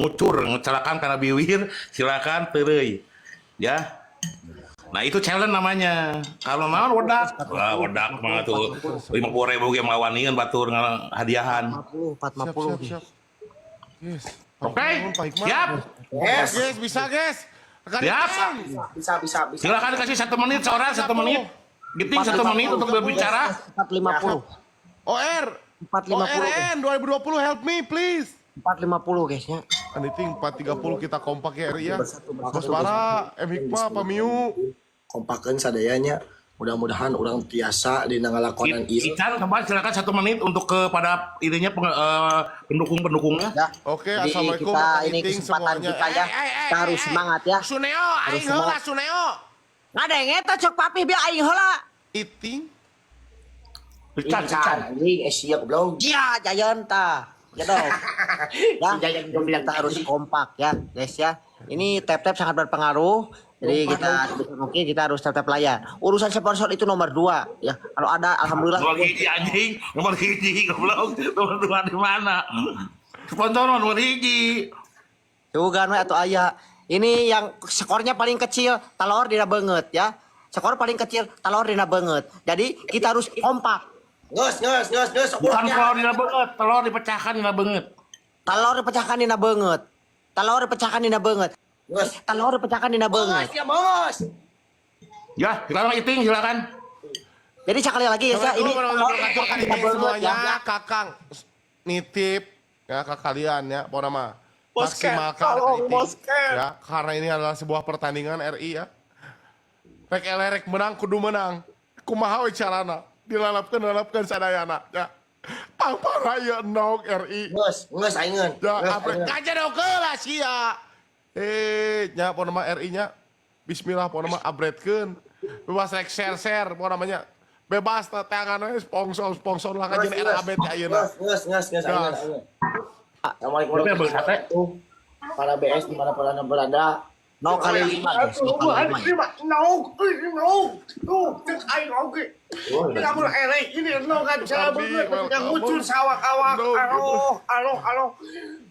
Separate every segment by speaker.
Speaker 1: ngucur ngecelakaan karena biwir, silakan tereuy ya. Nah itu challenge namanya. Kalau naon wedak, wah wedak mah tuh 50.000 ge mawaningan batur hadiahan.
Speaker 2: 50.
Speaker 3: Siap. Yes.
Speaker 1: Oke, siap.
Speaker 3: Yes, bisa guys.
Speaker 1: Siap.
Speaker 4: Bisa.
Speaker 1: Silakan kasih 1 menit seorang 1 menit. Giting 1 menit untuk berbicara.
Speaker 2: 450.
Speaker 3: OR
Speaker 2: 450.
Speaker 3: ORN 2020 help me please.
Speaker 2: 450 guys ya.
Speaker 3: Anything 430 kita kompak ya RI ya. Bos Para, M Hikmah, Pamiu.
Speaker 4: Kompakeun sadayanya. Mudah-mudahan orang tiasa di ngalakonan ieu.
Speaker 1: Ican kembali silakan 1 menit untuk kepada ininya pendukung-pendukungnya.
Speaker 2: Ya.
Speaker 3: Oke,
Speaker 2: Jadi
Speaker 3: assalamualaikum.
Speaker 2: kita ini
Speaker 3: Meeting
Speaker 2: kesempatan
Speaker 3: semuanya.
Speaker 2: kita ya. Kita harus semangat ya.
Speaker 3: Suneo, aing
Speaker 2: semangat.
Speaker 3: heula Suneo.
Speaker 2: Ngadeng eta cok papi biar aing heula.
Speaker 3: Eating.
Speaker 1: Ican.
Speaker 4: Anjing Asia goblok.
Speaker 2: Iya, Jayan ta. Ya dong. Ya, kita harus kompak ya, guys ya. Ini tap-tap sangat berpengaruh. Jadi mungkin kita harus tap-tap layar. Urusan sponsor itu nomor 2 ya. Kalau ada alhamdulillah.
Speaker 1: Nomor hiji anjing, nomor hiji goblok. Nomor 2 di mana? Sponsor nomor hiji.
Speaker 2: Juga atau ayah. Ini yang skornya paling kecil, telur dina banget ya. Skor paling kecil, telur dina banget. Jadi kita harus kompak.
Speaker 4: Nges.
Speaker 1: Bukan telur dina banget, telur dipecahkan dina banget.
Speaker 2: Telur dipecahkan dina banget. Telur dipecahkan dina banget.
Speaker 4: Nges.
Speaker 2: Telur dipecahkan dina banget.
Speaker 4: Ya, Bos.
Speaker 1: Ya, silakan Iting, silakan.
Speaker 2: Jadi sekali lagi ya, ini telur
Speaker 3: Assalamualaikum
Speaker 2: dipecahkan dina banget
Speaker 3: semuanya,
Speaker 2: ya.
Speaker 3: Kakang nitip ya ke kalian ya, pokoknya
Speaker 4: Bosken,
Speaker 3: maksimalkan
Speaker 4: tolong,
Speaker 3: rating,
Speaker 4: Bosken.
Speaker 3: ya, karena ini adalah sebuah pertandingan RI ya. Rek elerek menang kudu menang. Kumaha we carana? Dilalapkeun sadayana ya. Pangparaya nog RI.
Speaker 4: Nges aingin.
Speaker 3: Ya, apre kajedok heula sia. Nya pokona RI nya. Bismillah pokona abretkeun. Bebas rek share pokona namanya. Bebas tangan we sponsor lah kajeun era abet ayeuna.
Speaker 4: Nges aingin. Assalamualaikum warahmatullahi wabarakatuh. Para BS dimanapun anda berada.
Speaker 2: 0 kali 5 guys, 0 kali 5 ya.
Speaker 5: Tuh, cek aing oge. Ini kamu erek, ini no kan cara banget yang muncul sawak-awak. Aloh.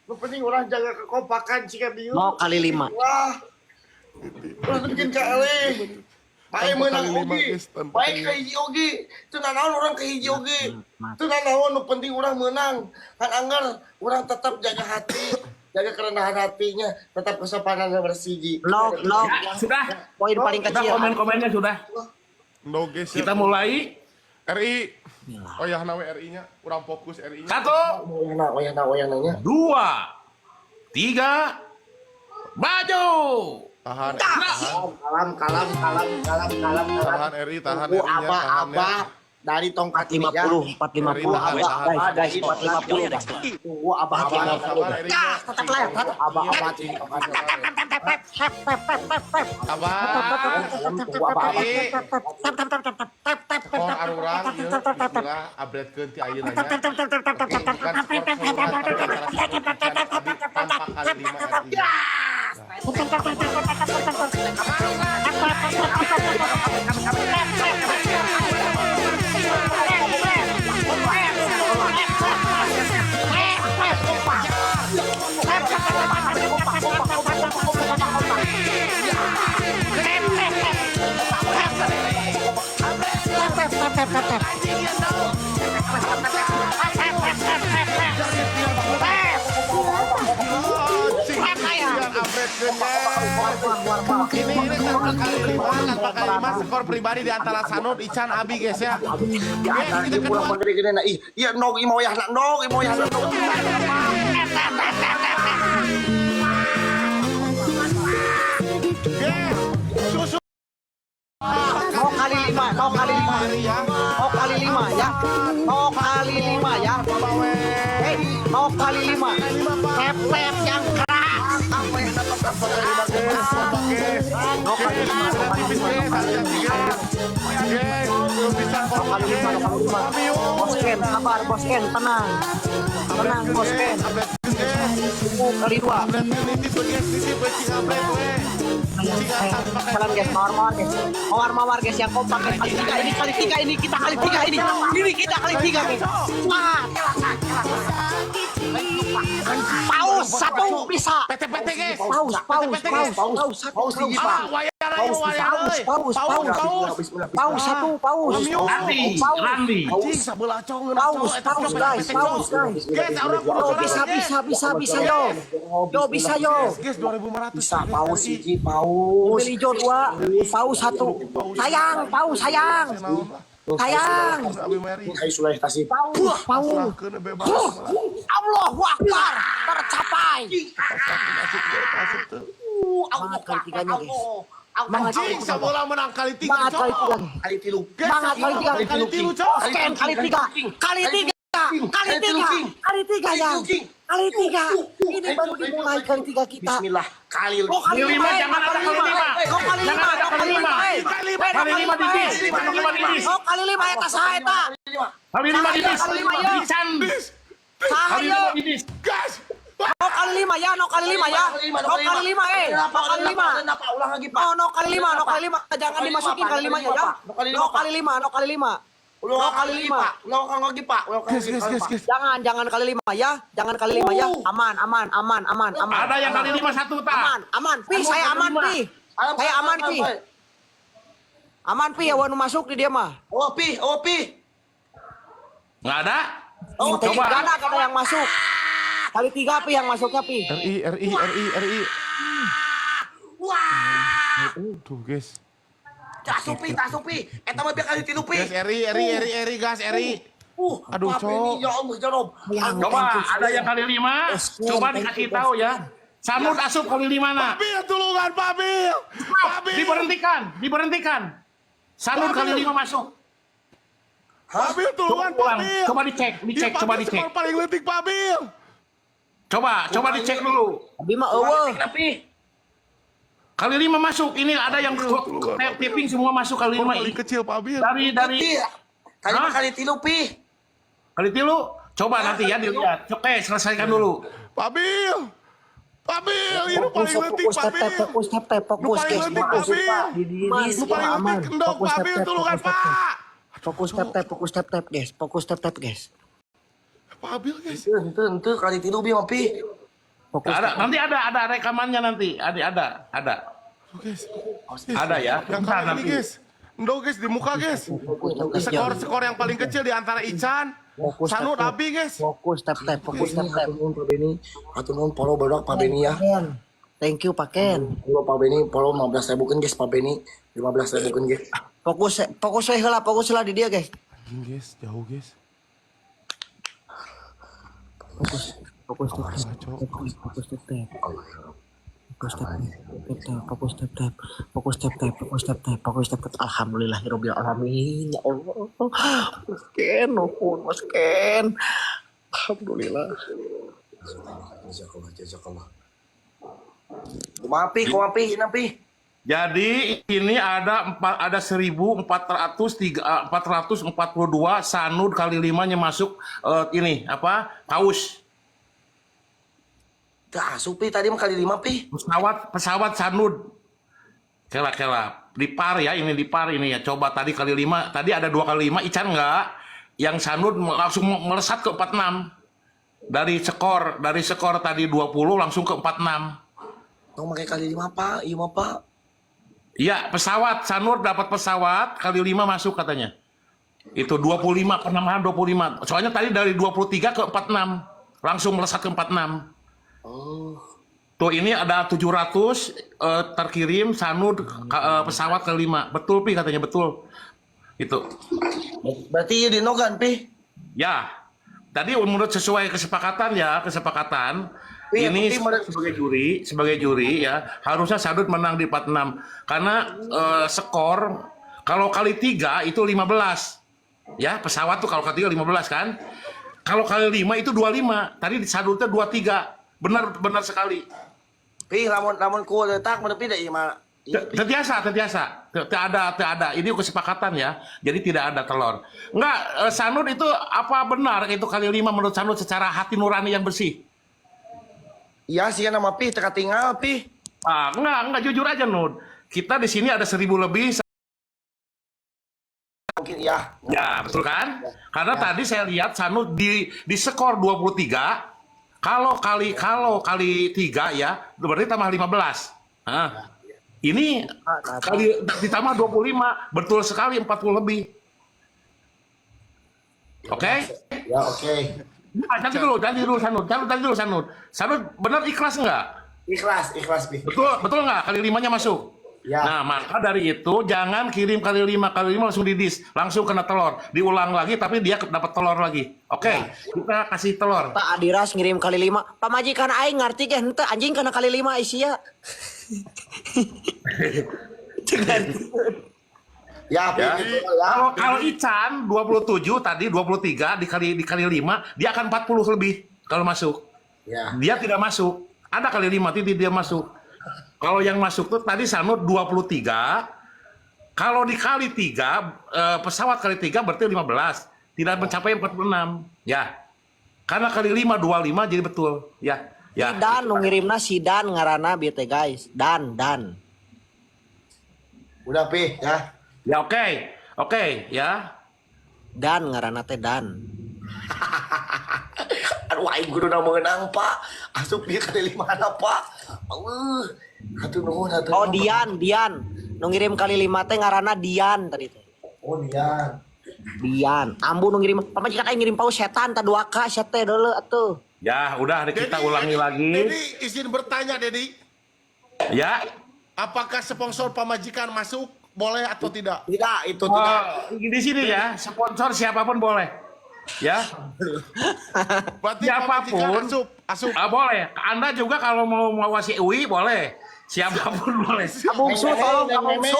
Speaker 5: Lu penting orang jaga kekompakan sih kan dia.
Speaker 2: 0 kali 5.
Speaker 5: Wah. Orang bikin kali. Baik menang oge. Baik ke hiji oge. Itu nanaon orang ke hiji oge. Itu nanaon nu penting orang menang. Kan anggar orang tetap jaga hati. Jaga kerendahan hatinya, tetap kesopanan bersih.
Speaker 2: No,
Speaker 1: Ya, sudah.
Speaker 2: poin paling
Speaker 1: Sudah
Speaker 2: kecil.
Speaker 1: komen-komennya sudah.
Speaker 3: No guys.
Speaker 1: Kita mulai.
Speaker 3: RI. Oh ya nawe RI-nya, kurang fokus RI-nya.
Speaker 1: 1,
Speaker 4: Wayang nanya.
Speaker 1: 2, 3, maju.
Speaker 3: Tahan.
Speaker 4: Kalam.
Speaker 3: RI, tahan
Speaker 4: Ku
Speaker 3: RI-nya, tahan ya.
Speaker 4: abah dari tongkat ini ya.
Speaker 2: 450
Speaker 4: Abah
Speaker 2: guys,
Speaker 4: dari
Speaker 2: 450 guys.
Speaker 4: Ku abah
Speaker 3: Sabar RI-nya.
Speaker 2: Tetap layar, tetap.
Speaker 4: abah
Speaker 3: Abah. Skor arurang ieu bismillah upgradekeun ti ayeuna nya. Oke, bukan skor keseluruhan tapi antara satu dan Abi tanpa kali 5 RI. Ini tanpa kali 5 skor pribadi di antara Sanud, Ican, Abi guys ya. Guys, kita kedua.
Speaker 4: Iya, nog imoyah nak nog.
Speaker 3: Susu
Speaker 2: 0 kali 5 ya. 0 kali 5 ya. 0 kali 5 ya. 0 kali 5. Pep yang keras. Bosken, sabar Bosken, tenang Bosken. 1 kali 2. Salam guys, mawar guys yang kompak guys. Kali 3 ini kita kali 3 ini. Ini kita kali 3 guys. Wah. Paus satu bisa.
Speaker 3: PT guys.
Speaker 2: Paus satu.
Speaker 3: Ah, wayar ayo wayar euy.
Speaker 2: Paus satu.
Speaker 1: Randi.
Speaker 3: Anjing sabelah congeun.
Speaker 2: Paus guys.
Speaker 3: Guys, orang kudu
Speaker 2: Bisa yo. Yo bisa yo.
Speaker 3: Guys, 2500.
Speaker 4: Bisa paus hiji paus.
Speaker 2: Beli jo 2. Paus satu. Sayang.
Speaker 3: Abi Mary.
Speaker 4: Kayu sulai kasih.
Speaker 2: Paus.
Speaker 3: Kena bebas.
Speaker 2: Allahu Akbar. Tercapai.
Speaker 3: Masuk tuh.
Speaker 2: Semangat kali tiganya guys. Semangat kali
Speaker 3: Anjing
Speaker 2: tiga.
Speaker 3: sabelah menang kali 3.
Speaker 2: Semangat kali tiga.
Speaker 4: Kali tilu.
Speaker 2: Semangat kali tiga.
Speaker 3: Kali 3, Cok.
Speaker 2: Scan kali tiga ya. Kali tiga. Ini baru dimulai kali tiga kita.
Speaker 4: Bismillah. Kali
Speaker 2: Oh kali
Speaker 1: Kali 5
Speaker 2: lima.
Speaker 1: jangan ada kali 5.
Speaker 2: Oh kali
Speaker 1: Jangan ada kali 5. Kali 5 dibis.
Speaker 2: Oh kali lima eta saha eta?
Speaker 1: Kali 5 dibis.
Speaker 2: Kali lima, ya.
Speaker 1: Bican.
Speaker 2: Saha
Speaker 1: Kali
Speaker 2: yo?
Speaker 1: 5 dibis.
Speaker 3: Gas.
Speaker 2: No kali lima ya. No kali lima No kali lima.
Speaker 4: Kenapa ulang lagi, Pak?
Speaker 2: No kali lima. Jangan dimasukin kali limanya ya. No kali lima.
Speaker 4: Ulang kali lima. Ulang lagi, Pak.
Speaker 3: Guys.
Speaker 2: Jangan kali lima ya. Aman.
Speaker 1: Ada yang kali 5 satu tak?
Speaker 2: Aman. Pi, saya aman pi. Aman pi ya wanu masuk di dia mah.
Speaker 4: Oh, pi.
Speaker 1: Nggak ada?
Speaker 2: Oh,
Speaker 1: coba.
Speaker 2: Gak ada yang masuk. Kali tiga pi yang masuknya pi.
Speaker 3: RI.
Speaker 4: Wah.
Speaker 3: Tuh, guys.
Speaker 4: Tasupi. Eta mah biar kali tilu, Pi.
Speaker 3: Guys, RI, gas, RI. Aduh,
Speaker 4: Pak,
Speaker 3: Cok.
Speaker 4: ini, ya Allah, Jarob.
Speaker 1: Coba ada yang kali 5. Coba dikasih tahu ya. Sanud asup kali 5 nak.
Speaker 3: Pabil, tulungan, Pabil.
Speaker 1: Diberhentikan. Sanud kali 5 masuk.
Speaker 3: Pabil, tulungan,
Speaker 1: Ulang.
Speaker 3: Pabil.
Speaker 1: Coba dicek. Coba dicek.
Speaker 3: Skor paling letik, Pabil.
Speaker 1: Coba dicek dulu.
Speaker 2: Abi mah eueuh.
Speaker 4: Tapi
Speaker 1: Kali 5 masuk. Ini ada yang taping semua masuk kali 5.
Speaker 3: Paling kecil, Pabil.
Speaker 1: Dari
Speaker 4: tadi
Speaker 1: Hah?
Speaker 4: mah kali tilu, Pi.
Speaker 1: kali 3. Coba nanti ya dilihat. Oke, selesaikan dulu.
Speaker 3: Pabil, ini paling letik, Pabil.
Speaker 2: Fokus tap.
Speaker 3: Lu paling letik, Pabil. Lu paling letik, kendok, Pabil, tulungan, Pak.
Speaker 2: Fokus tap guys.
Speaker 3: Pabil, guys.
Speaker 4: Ente kali tilu, Bi, mah, Pi.
Speaker 1: Nanti ada rekamannya nanti. Ada.
Speaker 3: Guys.
Speaker 1: Ada ya.
Speaker 3: Yang
Speaker 1: Bentar
Speaker 3: kali ini, guys. Endo, guys, di muka, guys. Skor yang paling kecil di antara Ican, Sanud, Abi, guys.
Speaker 2: Fokus tap.
Speaker 4: Nuhun, Pak Beni. Atur nuhun, follow badak Pak Beni ya.
Speaker 2: Thank you Pak Ken.
Speaker 4: Follow Pak Beni, follow 15.000 kan, guys, Pak Beni. 15.000 kan, guys.
Speaker 2: Fokus lah di dia guys.
Speaker 3: Anjing, guys, jauh, guys.
Speaker 2: Fokus tap. Alhamdulillahirabbil alamin. Ya Allah. Mas Ken. Alhamdulillah.
Speaker 4: Jazakallah. Kumapi, napi.
Speaker 1: Jadi ini ada 1.442 Sanud kali 5-nya masuk ini apa? Paus.
Speaker 4: Supi tadi mah kali 5, Pi.
Speaker 1: Pesawat Sanud. Kela di par ya, ini di par ini ya. Coba tadi kali 5, tadi ada 2 kali 5 Ican enggak? Yang Sanud langsung melesat ke 46. Dari skor tadi 20 langsung ke 46.
Speaker 4: Tong pakai kali 5, Pak. Iya, mah, Pak.
Speaker 1: Iya, pesawat Sanud dapat pesawat kali 5 masuk katanya. Itu 25 penambahan 25. Soalnya tadi dari 23 ke 46. Langsung melesat ke 46.
Speaker 4: Oh.
Speaker 1: Tuh ini ada 700 terkirim Sanud pesawat kali 5. Betul Pi katanya betul. Itu.
Speaker 4: Berarti di Nogan, Pi.
Speaker 1: Ya. Tadi menurut sesuai kesepakatan
Speaker 4: Pi,
Speaker 1: ini
Speaker 4: Pi,
Speaker 1: sebagai juri ya harusnya Sanud menang di 46 karena skor kalau kali 3 itu 15. Ya, pesawat tuh kalau kali 3 15 kan. Kalau kali 5 itu 25. Tadi Sandudnya 23. Benar sekali.
Speaker 4: Pi, lamun ku letak menepi da ieu mah.
Speaker 1: Terbiasa. Tidak ada. Ini kesepakatan ya. Jadi tidak ada telur. Enggak, Sanud itu apa benar itu kali 5 menurut Sanud secara hati nurani yang bersih?
Speaker 4: Iya sih nama Pi, teka tinggal Pi.
Speaker 1: Enggak jujur aja Nud. Kita di sini ada 1.000 lebih.
Speaker 4: Mungkin ya.
Speaker 1: Ya, betul kan? Karena tadi saya lihat Sanud di skor 23 Kalau kali 3 ya, berarti tambah 15. Nah, ini kali ditambah 25, betul sekali 40 lebih. Oke?
Speaker 5: Ya oke.
Speaker 1: Jangan dulu Sanud. Sanud benar ikhlas nggak?
Speaker 5: Ikhlas Pi.
Speaker 1: Betul nggak? Kali 5-nya masuk.
Speaker 5: Ya.
Speaker 1: Nah, maka dari itu jangan kirim kali 5 langsung didis, langsung kena telur. Diulang lagi tapi dia dapat telur lagi. Oke, kita kasih telur.
Speaker 2: Pak Adiras ngirim kali 5. Pamajikan aing ngarti ke henteu anjing kana kali 5 isia.
Speaker 5: Ya, Pi,
Speaker 1: Ya.
Speaker 5: gitu ya.
Speaker 1: Kalau Ican 27 tadi 23 dikali 5 dia akan 40 lebih kalau masuk.
Speaker 5: Ya.
Speaker 1: Dia tidak masuk. Ada kali 5 titik dia masuk. Kalau yang masuk tuh tadi Sanud 23. Kalau dikali 3 pesawat kali 3 berarti 15. Tidak mencapai 46. Ya. Karena kali 5 25 jadi betul. Ya. Ya.
Speaker 2: Dan nu ngirimna si Dan ngaranna bieu teh guys. Dan.
Speaker 5: Udah Pi ya.
Speaker 1: Ya oke, ya.
Speaker 2: Dan ngaranna teh Dan.
Speaker 5: Aduh aing kudu menang Pak. Asup dia kali 5 Pak. Atuh nuhun atuh.
Speaker 2: Oh Dian. Nu ngirim kali 5 teh ngaranna Dian tadi teh.
Speaker 5: Oh Dian.
Speaker 2: Dian. Ambu nu ngirim pamajikan aing ngirim paus setan tah 2K sete deuleu atuh.
Speaker 1: Ya, udah kita ulangi lagi.
Speaker 3: Dedi, izin bertanya, Dedi.
Speaker 1: Ya.
Speaker 3: Apakah sponsor pamajikan masuk? Boleh atau tidak?
Speaker 5: Tidak, itu tidak.
Speaker 1: Di sini ya, sponsor siapapun boleh. Ya.
Speaker 3: Berarti
Speaker 1: Siapapun.
Speaker 3: pamajikan asup.
Speaker 1: Boleh. Anda juga kalau mau mengawasi UI boleh. Siapapun boleh.
Speaker 2: Abungsu tolong Abungsu.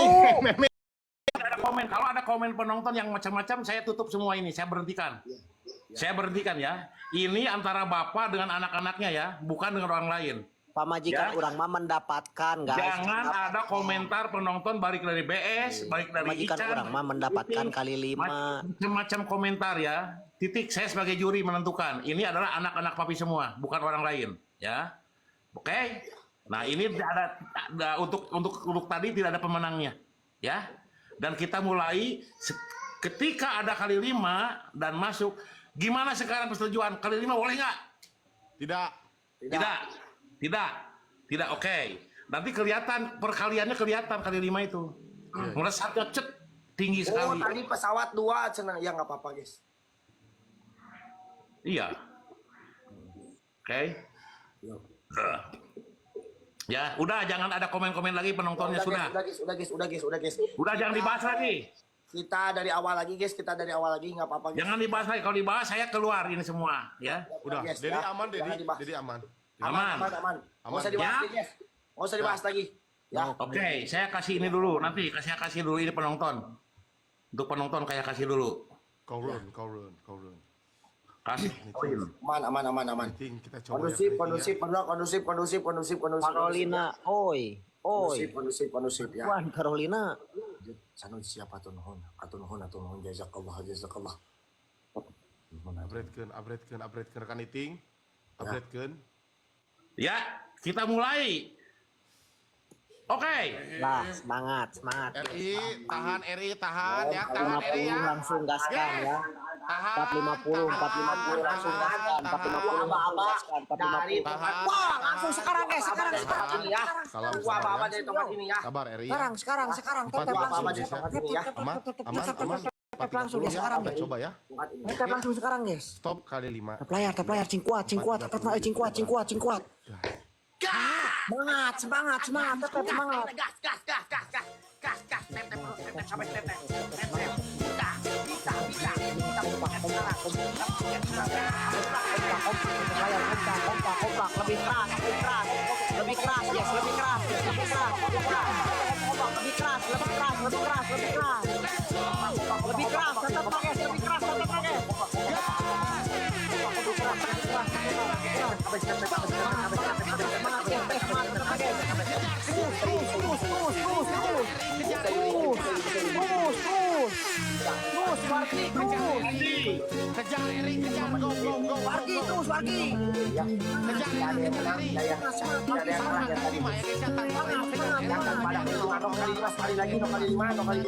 Speaker 1: Ada komen. Kalau ada komen penonton yang macam-macam, saya tutup semua ini. Saya berhentikan. Saya berhentikan ya. Ini antara bapak dengan anak-anaknya ya, bukan dengan orang lain.
Speaker 2: Pamajikan
Speaker 1: Ya.
Speaker 2: urang mah mendapatkan guys.
Speaker 1: Jangan ada komentar penonton balik dari BS, balik dari
Speaker 2: Pamajikan
Speaker 1: Ican.
Speaker 2: urang mah mendapatkan kali 5.
Speaker 1: Macam-macam komentar ya. Titik, saya sebagai juri menentukan. Ini adalah anak-anak papi semua, bukan orang lain, ya. Oke? Nah, ini untuk tadi tidak ada pemenangnya, ya. Dan kita mulai ketika ada kali 5 dan masuk. Gimana sekarang persetujuan? Kali 5 boleh nggak? Tidak. Oke. Nanti kelihatan perkaliannya kelihatan kali 5 itu. Melesatnya tinggi
Speaker 5: Oh,
Speaker 1: sekali.
Speaker 5: tadi pesawat 2 cenah. Ya enggak apa-apa, guys.
Speaker 1: Iya. Oke. Ya, udah jangan ada komen-komen lagi penontonnya sudah.
Speaker 5: Udah guys.
Speaker 1: Udah jangan dibahas lagi.
Speaker 5: Kita dari awal lagi, guys. Enggak apa-apa, guys.
Speaker 1: Jangan dibahas lagi. Kalau dibahas saya keluar ini semua, ya.
Speaker 3: Udah,
Speaker 5: Guys,
Speaker 3: Dedi
Speaker 5: ya.
Speaker 3: aman,
Speaker 5: Jangan dibahas.
Speaker 3: Dedi aman.
Speaker 1: Aman.
Speaker 5: Nggak usah dibahas,
Speaker 1: Ya.
Speaker 5: guys. Nggak usah dibahas lagi. Ya.
Speaker 1: Oke, saya kasih ini dulu. Nanti saya kasih dulu ini penonton. Untuk penonton kayak kasih dulu.
Speaker 3: Kau run.
Speaker 1: Kasih.
Speaker 5: Aman.
Speaker 3: Ting, kita coba ya,
Speaker 5: Kondusif.
Speaker 2: Carolina, oi.
Speaker 5: Kondusif ya.
Speaker 2: Wan Carolina.
Speaker 5: Sanud siapa tuh nuhun jazakallah.
Speaker 3: Upgrade rekan Iting. Upgrade.
Speaker 1: Ya, kita mulai. Oke.
Speaker 2: Lah, semangat.
Speaker 3: RI tahan ya, tahan RI ya.
Speaker 2: Langsung gaskan ya.
Speaker 3: Tahan.
Speaker 2: 450 langsung gaskan. 450 gaskan. 450.
Speaker 3: Tahan.
Speaker 5: Wah, langsung sekarang guys, sekarang ini ya.
Speaker 3: Salam
Speaker 5: Wah, apa dari tempat ini ya.
Speaker 3: Sabar RI.
Speaker 2: Sekarang.
Speaker 3: Empat,
Speaker 2: Tetep
Speaker 3: empat,
Speaker 2: langsung.
Speaker 5: apa dari tempat ini ya.
Speaker 3: Aman.
Speaker 2: Tetep langsung ya sekarang.
Speaker 3: Kita coba ya.
Speaker 2: Tetep langsung sekarang guys.
Speaker 3: Stop kali 5.
Speaker 2: Tep layar, cing kuat. Tetep semangat. Tetep semangat.
Speaker 5: Gas. Tep sampai tep.
Speaker 2: Kompak, lebih keras, yes, lebih keras. Lebih keras, tetap pakai, lebih keras. Terus,
Speaker 3: Kejar Eri, kejar. Go.
Speaker 2: Wargi terus, Wargi.
Speaker 5: Ya.
Speaker 3: Kejar
Speaker 5: Ada
Speaker 3: Eri,
Speaker 5: yang
Speaker 3: kejar
Speaker 5: menang,
Speaker 3: Eri.
Speaker 5: ada yang kalah ya tadi.
Speaker 3: Lima ya guys, yang tanpa Eri, kejar Eri.
Speaker 5: Yang tanpa ada lima, no kali lima sekali lagi, no kali lima ya. Sekali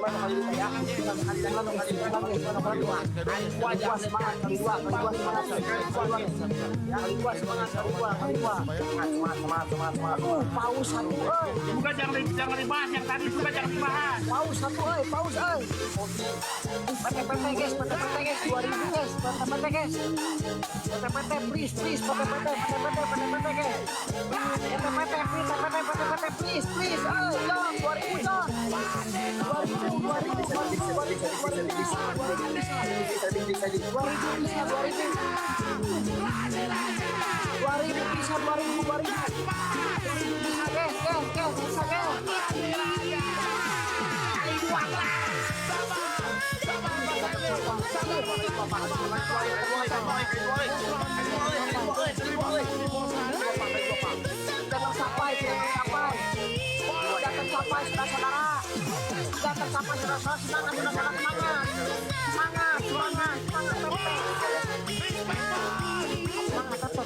Speaker 5: lagi, no kali lima. Kali dua semangat, kali dua semangat, kali dua. Semangat. Paus satu,
Speaker 4: Juga jangan dibahas yang tadi juga jangan dibahas.
Speaker 2: paus satu, paus, PT guys, 2000 guys, PT guys. PT please, PT guys. PT please, John, 2000 John. 2000 bisa 2000 bisa guys bisa guys sudah tercapai saudara-saudara,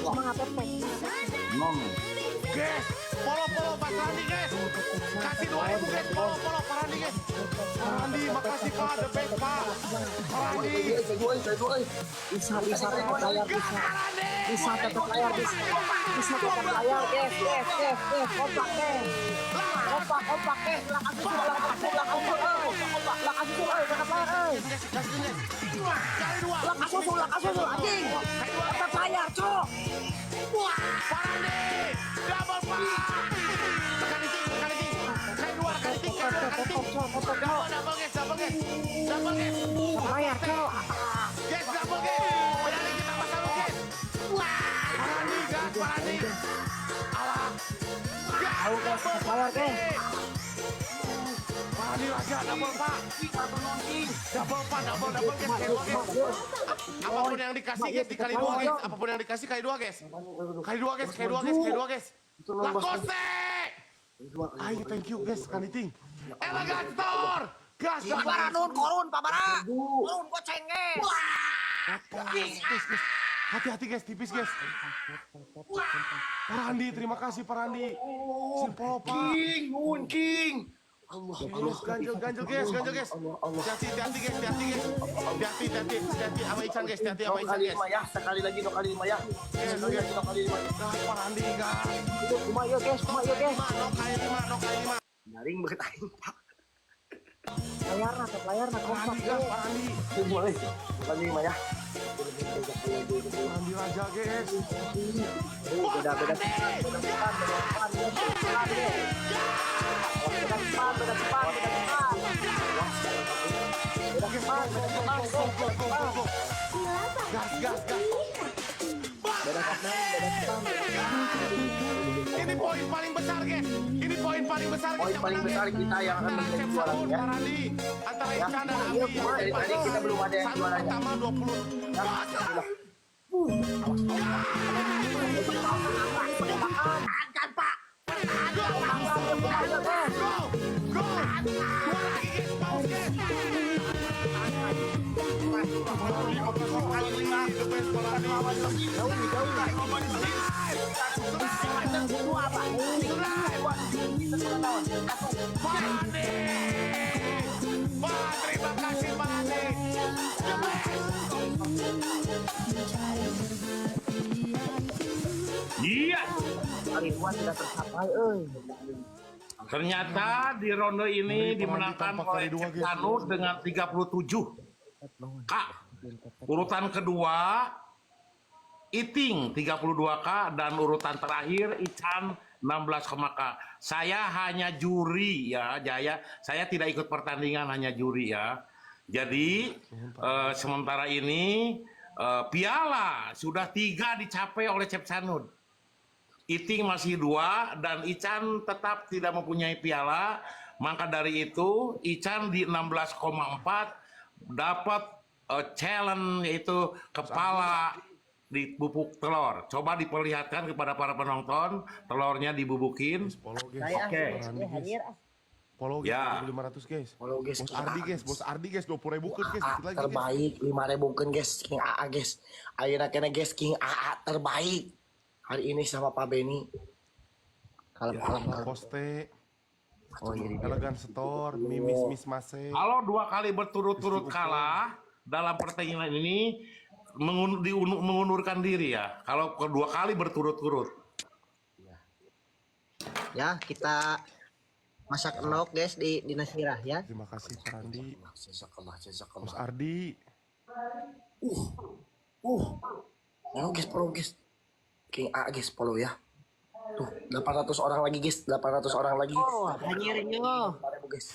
Speaker 2: semangat
Speaker 3: Guys, follow Pak Randi guys. Kasih 2000 guys, follow Pak Randi guys. Pak Randi, makasih Pak, the best Pak. Pak Randi.
Speaker 2: bisa tetap layar bisa tetap layar guys kompak guys belakang susul anjing tetap layar cok
Speaker 3: Pak Randi, double Pak. Tekan itu. Kali dua. Double guys.
Speaker 2: layar cok
Speaker 3: Guys, double guys. Berani kita pasang guys. Pak Randi. Alah.
Speaker 2: guys tetap layar guys
Speaker 3: Pak Randi raja double Pak. Double guys. Apapun yang dikasih guys dikali dua guys. Apapun yang dikasih kali dua guys. Kali dua guys. Lakoste. Ayo thank you guys kaniting. Elegator. Gas.
Speaker 2: Pabara nun korun Pabara korun goceng guys
Speaker 3: Hati-hati guys, tipis guys. Pak Randi, terima kasih Pak Randi. Simpel Pak.
Speaker 5: King.
Speaker 3: Ganjel guys. Hati-hati guys. Hati-hati sama Ican guys.
Speaker 5: No kali lima ya, sekali lagi no kali lima ya.
Speaker 3: Pak Randi guys.
Speaker 2: kumayo guys
Speaker 3: No kali lima.
Speaker 5: Nyaring banget aing, Pak.
Speaker 2: layar
Speaker 3: Pak
Speaker 2: kompak
Speaker 3: Randi guys, Pak Randi.
Speaker 5: Boleh. Kali lima ya.
Speaker 3: Pak Randi raja guys.
Speaker 2: beda
Speaker 3: Gas. Ini poin paling besar guys.
Speaker 5: Poin paling besar kita yang akan menjadi juara ya.
Speaker 3: Pak Randi antara Ican dan Ami.
Speaker 5: Dari tadi kita belum ada yang juaranya.
Speaker 3: Pertama 20.
Speaker 2: angkat Pak
Speaker 3: Go! Dua lagi guys, paus guys. Kali lima, the best Pak Randi. Pak Randi. Pak, terima kasih Pak Randi. The best.
Speaker 4: Iya.
Speaker 2: kali dua tidak tercapai
Speaker 1: Ternyata di ronde ini dimenangkan oleh Ciptanus dengan 37 K. Urutan kedua Iting 32 K dan urutan terakhir Ican 16 K. Saya hanya juri ya, Jaya. Saya tidak ikut pertandingan, hanya juri ya. Jadi sementara ini piala sudah 3 dicapai oleh Ciptanus. Iting masih 2 dan Ican tetap tidak mempunyai piala. Maka dari itu Ican di 16,4 dapat challenge yaitu kepala dibubuk telur. Coba diperlihatkan kepada para penonton telurnya dibubukin.
Speaker 3: Follow guys.
Speaker 1: Oke.
Speaker 3: Follow
Speaker 1: Ya.
Speaker 3: 500 guys.
Speaker 5: Follow, guys.
Speaker 3: Bos Ardi guys, Bos Ardi guys 20.000 guys, dikit lagi guys.
Speaker 5: Terbaik 5.000 kan guys, King AA guys. Ayeuna kena guys King AA terbaik. Hari ini sama Pak Beni.
Speaker 2: Kalem-kalem.
Speaker 3: Poste,
Speaker 2: Oh iya.
Speaker 3: Elegan Store, Mimis Miss Mase.
Speaker 1: Kalau 2 kali berturut-turut kalah dalam pertandingan ini mengundurkan diri ya. Kalau kedua kali berturut-turut.
Speaker 2: Ya, kita masak enok guys di Nasirah ya.
Speaker 3: Terima kasih Pak Randi.
Speaker 5: Jazakallah,
Speaker 3: Bos
Speaker 5: jazakallah.
Speaker 3: Ardi.
Speaker 5: Follow guys, follow guys. King AA guys, follow ya. Tuh, 800 orang lagi guys, 800 orang lagi.
Speaker 2: Oh, hanyirnya.
Speaker 5: 5.000 guys.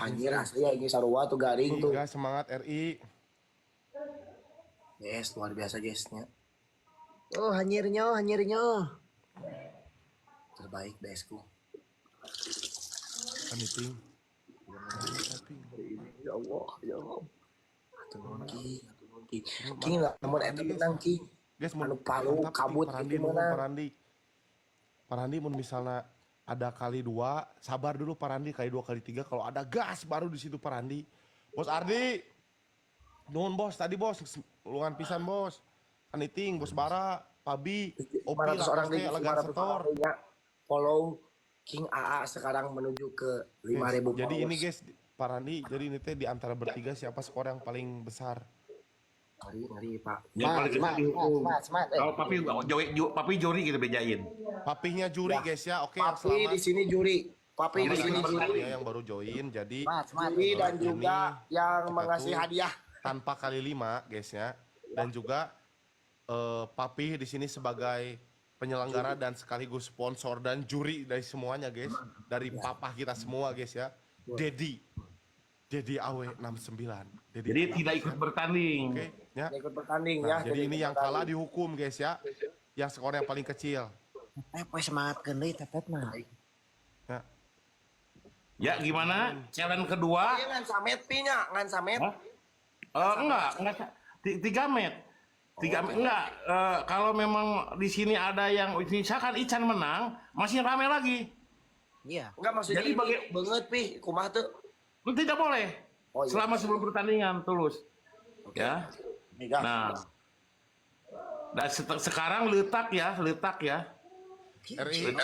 Speaker 5: Anjir asli ya ini sarua tuh garing tuh.
Speaker 3: Guys, semangat RI.
Speaker 5: Yes, luar biasa guysnya.
Speaker 2: Oh, hanyirnya.
Speaker 5: Terbaik guysku.
Speaker 3: Meeting.
Speaker 5: Ya Allah, ya Allah. Atur King. King lah, namun eta menang King.
Speaker 3: Guys,
Speaker 5: Anu palu
Speaker 3: mantap,
Speaker 5: kabut
Speaker 3: Parandi
Speaker 5: itu
Speaker 3: nuhun
Speaker 5: menang.
Speaker 3: Parandi mun misalnya ada kali 2, sabar dulu Parandi, kali 2 kali 3 kalau ada gas baru di situ Parandi. Bos Ardi. Nuhun bos, tadi bos luangan pisan bos. Aniting, Bos Bara, Pabi, Opi,
Speaker 5: 500 orang
Speaker 3: Lakoste,
Speaker 5: lagi,
Speaker 3: Elegan
Speaker 5: 500
Speaker 3: Store.
Speaker 5: orang lagi. Follow King AA sekarang menuju ke 5.000
Speaker 3: Jadi ini
Speaker 5: followers.
Speaker 3: guys, Parandi, jadi ini teh di antara bertiga siapa skor yang paling besar?
Speaker 5: Ngeri Pak.
Speaker 1: Yang paling kecil dihukum.
Speaker 2: Smart.
Speaker 1: Kalau papi juri kita bejain.
Speaker 3: Papihnya juri guys ya, oke
Speaker 5: Papi
Speaker 3: selamat.
Speaker 5: di sini juri. Papi di sini juri.
Speaker 3: Ya, yang baru join, jadi
Speaker 2: Smart.
Speaker 5: Juri dan
Speaker 3: Ini
Speaker 5: juga yang
Speaker 3: kita
Speaker 5: mengasih
Speaker 3: tuh
Speaker 5: hadiah.
Speaker 3: tanpa kali 5 guys ya, dan juga Papih di sini sebagai penyelenggara dan sekaligus sponsor dan juri dari semuanya guys, dari papa kita semua guys ya, Dedi AW 69.
Speaker 1: Jadi tidak ikut bertanding.
Speaker 3: Oke, ya.
Speaker 5: Yang ikut bertanding
Speaker 3: Nah,
Speaker 5: ya.
Speaker 3: jadi ini yang kalah dihukum guys ya, yang skor yang paling kecil.
Speaker 2: Poe semangat deui tetep mah.
Speaker 3: Ya.
Speaker 1: Ya gimana? Challenge kedua?
Speaker 5: Iya ngan samet pinya, ngan samet.
Speaker 1: Hah? Enggak. 3 met. 3 met. Enggak. Kalau memang di sini ada yang misalkan Ican menang, masih rame lagi.
Speaker 2: Iya.
Speaker 5: Enggak maksudnya
Speaker 1: Jadi
Speaker 5: ini banget pi, kumaha tuh?
Speaker 1: Tidak boleh.
Speaker 5: Oh, iya.
Speaker 1: Selama sebelum pertandingan tulus. Ya.
Speaker 5: Mega.
Speaker 1: Nah. Dan sekarang letak ya.
Speaker 3: RI